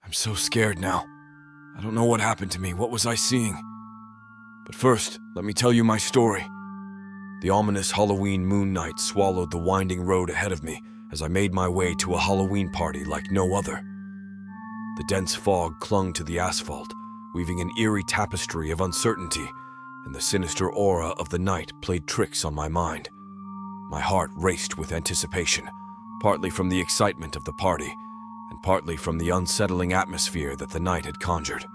I'm so scared now. I don't know what happened to me. What was I seeing? But first, let me tell you my story. The ominous Halloween moon night swallowed the winding road ahead of me as I made my way to a Halloween party like no other. The dense fog clung to the asphalt, weaving an eerie tapestry of uncertainty, and the sinister aura of the night played tricks on my mind. My heart raced with anticipation, partly from the excitement of the party, and partly from the unsettling atmosphere that the night had conjured.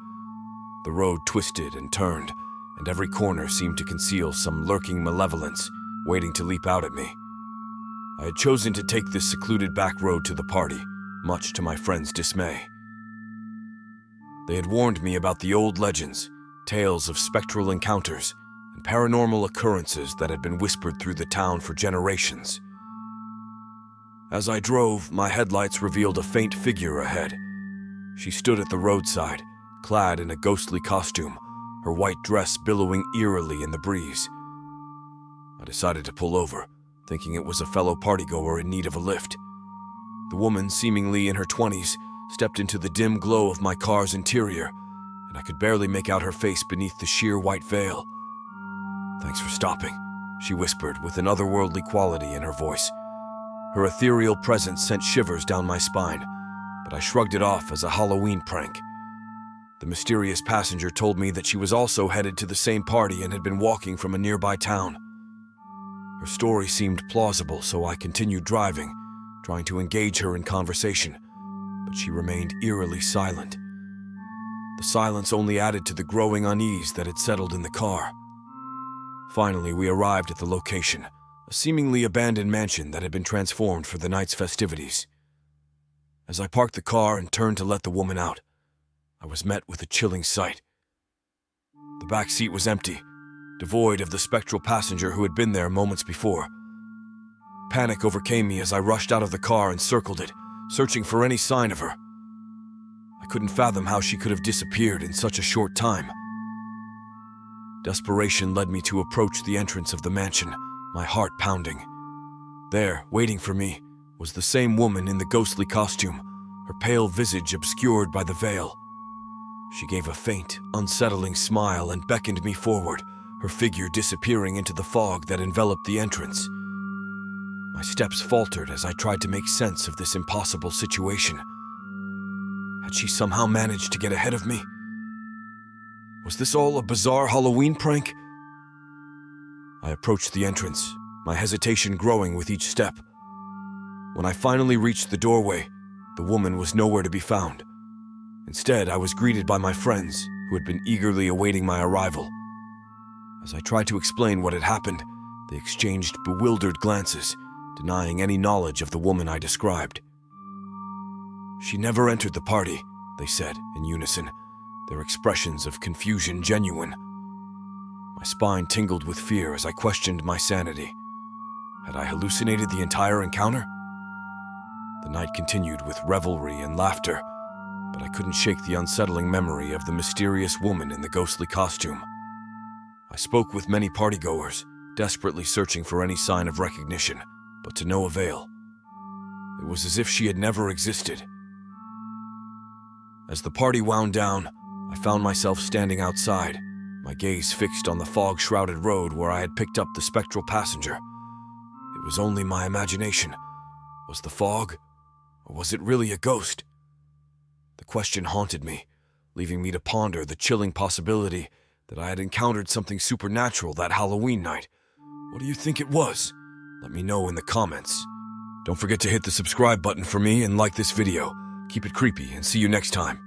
The road twisted and turned, and every corner seemed to conceal some lurking malevolence waiting to leap out at me. I had chosen to take this secluded back road to the party, much to my friends' dismay. They had warned me about the old legends, tales of spectral encounters, and paranormal occurrences that had been whispered through the town for generations. As I drove, my headlights revealed a faint figure ahead. She stood at the roadside, clad in a ghostly costume, her white dress billowing eerily in the breeze. I decided to pull over, thinking it was a fellow partygoer in need of a lift. The woman, seemingly in her 20s, stepped into the dim glow of my car's interior, and I could barely make out her face beneath the sheer white veil. "Thanks for stopping," she whispered with an otherworldly quality in her voice. Her ethereal presence sent shivers down my spine, but I shrugged it off as a Halloween prank. The mysterious passenger told me that she was also headed to the same party and had been walking from a nearby town. Her story seemed plausible, so I continued driving, trying to engage her in conversation, but she remained eerily silent. The silence only added to the growing unease that had settled in the car. Finally, we arrived at the location, a seemingly abandoned mansion that had been transformed for the night's festivities. As I parked the car and turned to let the woman out, I was met with a chilling sight. The back seat was empty, devoid of the spectral passenger who had been there moments before. Panic overcame me as I rushed out of the car and circled it, searching for any sign of her. I couldn't fathom how she could have disappeared in such a short time. Desperation led me to approach the entrance of the mansion, my heart pounding. There, waiting for me, was the same woman in the ghostly costume, her pale visage obscured by the veil. She gave a faint, unsettling smile and beckoned me forward, her figure disappearing into the fog that enveloped the entrance. My steps faltered as I tried to make sense of this impossible situation. Had she somehow managed to get ahead of me? Was this all a bizarre Halloween prank? I approached the entrance, my hesitation growing with each step. When I finally reached the doorway, the woman was nowhere to be found. Instead, I was greeted by my friends, who had been eagerly awaiting my arrival. As I tried to explain what had happened, they exchanged bewildered glances, denying any knowledge of the woman I described. "She never entered the party," they said in unison, their expressions of confusion genuine. My spine tingled with fear as I questioned my sanity. Had I hallucinated the entire encounter? The night continued with revelry and laughter, but I couldn't shake the unsettling memory of the mysterious woman in the ghostly costume. I spoke with many partygoers, desperately searching for any sign of recognition, but to no avail. It was as if she had never existed. As the party wound down, I found myself standing outside, my gaze fixed on the fog-shrouded road where I had picked up the spectral passenger. It was only my imagination. Was the fog, or was it really a ghost? The question haunted me, leaving me to ponder the chilling possibility that I had encountered something supernatural that Halloween night. What do you think it was? Let me know in the comments. Don't forget to hit the subscribe button for me and like this video. Keep it creepy and see you next time.